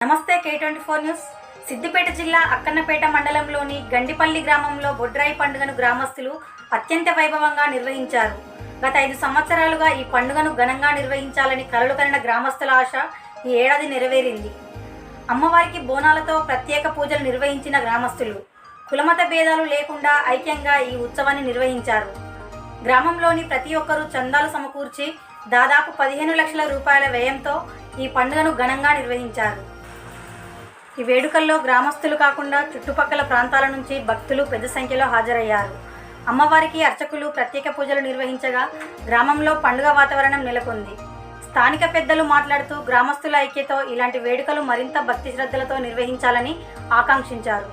నమస్తే K24 news. Siddipet జిల్లా అక్కన్నపేట మండలంలోని గండిపల్లి గ్రామంలో బొడ్రాయి పండుగను గ్రామస్తులు అత్యంత వైభవంగా నిర్వహించారు. గత 5 సంవత్సరాలుగా ఈ పండుగను ఘనంగా నిర్వహించాలని కలలు కనిన గ్రామస్తుల ఆశ ఈ ఏడాది నెరవేరింది. అమ్మవారికి బోనాలతో ప్రత్యేక పూజలు నిర్వహించిన గ్రామస్తులు కులమత భేదాలు లేకుండా ఐక్యంగా ఈ ఉత్సవాన్ని నిర్వహించారు. గ్రామంలోని ప్రతి ఒక్కరూ చందాలు సమకూర్చి దాదాపు 15 లక్షల రూపాయల వ్యయంతో ఈ పండుగను ఘనంగా నిర్వహించారు. ఈ వేడుకల్లో గ్రామస్తులు కాకుండా చుట్టుపక్కల ప్రాంతాల నుంచి భక్తులు పెద్ద సంఖ్యలో హాజరయ్యారు. అమ్మవారికి అర్చకులు ప్రత్యేక పూజలు నిర్వహించగా గ్రామంలో పండుగ వాతావరణం నెలకొంది. స్థానిక పెద్దలు మాట్లాడుతూ గ్రామస్తుల ఐక్యతో ఇలాంటి వేడుకలు మరింత భక్తి శ్రద్ధలతో నిర్వహించాలని ఆకాంక్షించారు.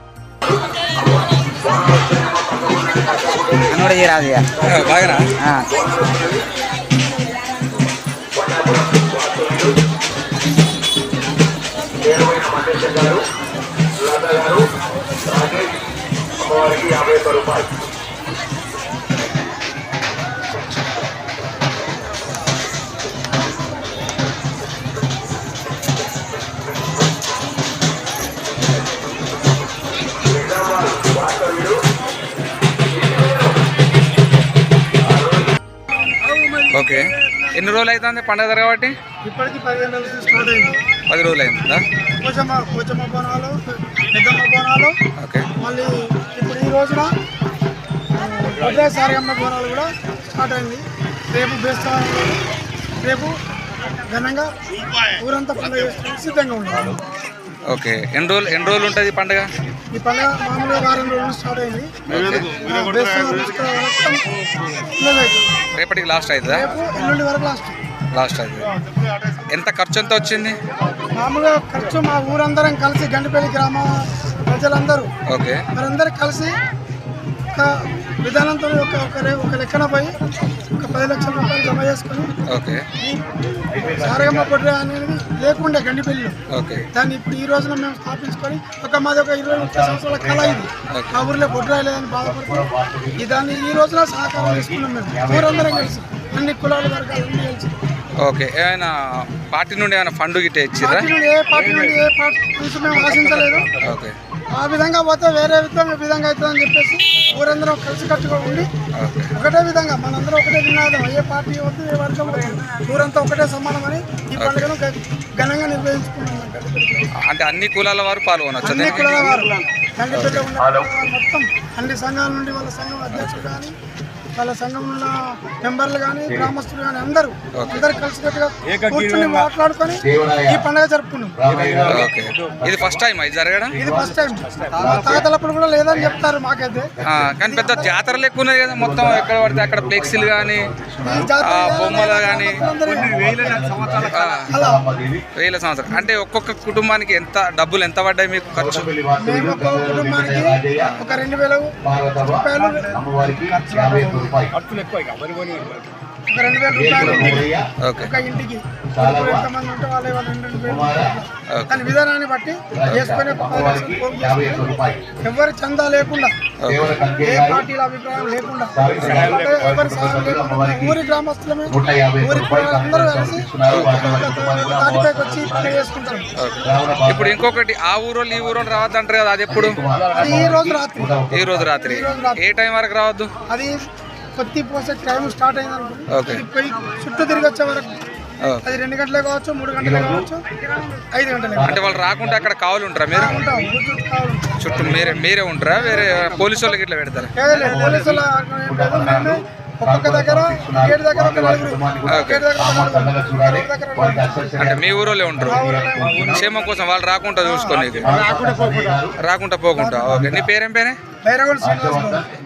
ఓకే, ఎన్ని రోజులు అవుతుంది పండుగ కాబట్టి? ఇప్పటికి 15 రోజులు స్టార్ట్ అయింది. 10 రోజులు అయిందా? పోచమ్మ బోనాలు, పెద్దమ్మ బోనాలు, ఓకే. మళ్ళీ ఇప్పుడు ఈ రోజున బొడ్రాయి సారగమ్మ బోనాలు కూడా స్టార్ట్ అయింది. రేపు బేస్తవారం, రేపు ఘనంగా ఊరంతా పండుగ చేసుకుని సిద్ధంగా ఉన్నారు. ఓకే, ఎన్ని రోజులు ఉంటుంది పండుగ? ఈ పండుగ మామూలుగా 4 రోజులు స్టార్ట్ అయింది. రేపటికి లాస్ట్ అవుతుందా? రేపు ఎల్లుండి వరకు లాస్ట్ అవుతుంది. ఎంత ఖర్చు ఎంత వచ్చింది? మామూలుగా ఖర్చు మా ఊరందరం కలిసి గండిపల్లి గ్రామ ప్రజలందరూ ఓకే మరందరూ కలిసి ఒక విధానంతో ఒక లెక్కన పోయి ఒక 10 లక్షల రూపాయలు జమ చేసుకుని ఓకే సారగమ్మ బొడ్రాయి అనేది లేకుండా గండిపల్లిలో ఓకే దాన్ని ఇప్పుడు ఈ రోజున మేము స్థాపించుకొని మాది ఒక 20-30 సంవత్సరాల కళ ఇది. ఆ ఊరిలో బొడ్రాయి లేదని బాధపడుతున్నాం. దాన్ని ఈ రోజున సహకారం తీసుకున్నాం మేము ఊరందరం కలిసి, అన్ని కులాల వర్గాలన్నీ కలిసి. ఓకే, ఏమైనా పార్టీ నుండి ఏమైనా ఫండ్ గిట్ట ఇచ్చిరా? ఏ పార్టీ నుంచి మేము ఆశించలేదు. ఓకే, ఆ విధంగా పోతే వేరే విధంగా అవుతుందని చెప్పేసి ఊరందరం కలిసికట్టుగా ఉండి ఒకటే విధంగా మనందరం ఒకటే నినాదం, ఏ పార్టీ వద్దు ఏ వర్గం వద్దు, ఊరంతా ఒకటే సమానమని ఈ పండుగను ఘనంగా నిర్వహించుకున్నాం. అంటే అన్ని కులాల వారు పాల్గొనవచ్చు? అన్ని కులాల వారు గండిపేట ఉన్న మొత్తం అన్ని సంఘాల నుండి వాళ్ళ సంఘం అధ్యక్షులు కానీ వాళ్ళ సంఘంలో మెంబర్లు కానీ గ్రామస్తులు కానీ అందరూ కలిసికట్టుగా కూర్చొని మాట్లాడుకొని ఈ పండుగ జరుపుకున్నాం. ఓకే, ఇది ఫస్ట్ టైం ఇది జరగడం? ఇది ఫస్ట్ టైం. తాతలప్పుడు కూడా లేదని చెప్తారు మాకైతే, కానీ పెద్ద జాతర లెక్క ఉన్నది కదా మొత్తం. ఎక్కడ పడితే అక్కడ ఫ్లెక్సీలు కానీ బొమ్మలు కానీ వేల సంవత్సరాలు. అంటే ఒక్కొక్క కుటుంబానికి డబ్బులు ఎంత పడ్డాయి మీకు ఖర్చు? మేము ఒక్కొక్క కుటుంబానికి ఒక 2000 రూపాయలు, ఒక 2000 రూపాయలు ఒక ఇంటికి. ఎంతమంది ఉంటే వాళ్ళు 2,000 దాని విధానాన్ని బట్టి వేసుకొని ఎవరి చందా లేకుండా, ఏ పార్టీల అభిప్రాయం లేకుండా, ఎవరి సహాయం లేకుండా ఊరి గ్రామస్తులమే ఊరి అందరూ కలిసి దాటిపైకి వచ్చి పండుగ చేసుకుంటారు. ఇప్పుడు ఇంకొకటి, ఆ ఊరోళ్ళు ఈ ఊరోళ్ళు రావద్దంటారు కదా, అది ఎప్పుడు? అది ఈ రోజు రాత్రి. ఏ టైం వరకు రావద్దు? అది కొద్ది పోసే టైం స్టార్ట్ అయింది అనుకో, పోయి చుట్టూ తిరిగి వచ్చే వరకు అది 2 గంటలే కావచ్చు, 3 గంటలే కావచ్చు, 5 గంటలే. అంటే వాళ్ళు రాకుంటే అక్కడ కావాలి ఉంటారా మీరు? ఉంటాం, చుట్టూ మీరే ఉంటారా? వేరే పోలీసు వాళ్ళకి ఇట్లా పెడతారా? పోలీసుల మేమే ఒక్కొక్క దగ్గర గేట్ దగ్గర ఒక 4 అంటే మీ ఊరోళ్ళే ఉంటారు క్షేమం కోసం, వాళ్ళు రాకుండా చూసుకోండి, రాకుండా పోకుండా. ఓకే, నీ పేరేం పేరే? బైరగొండ శ్రీనివాస్.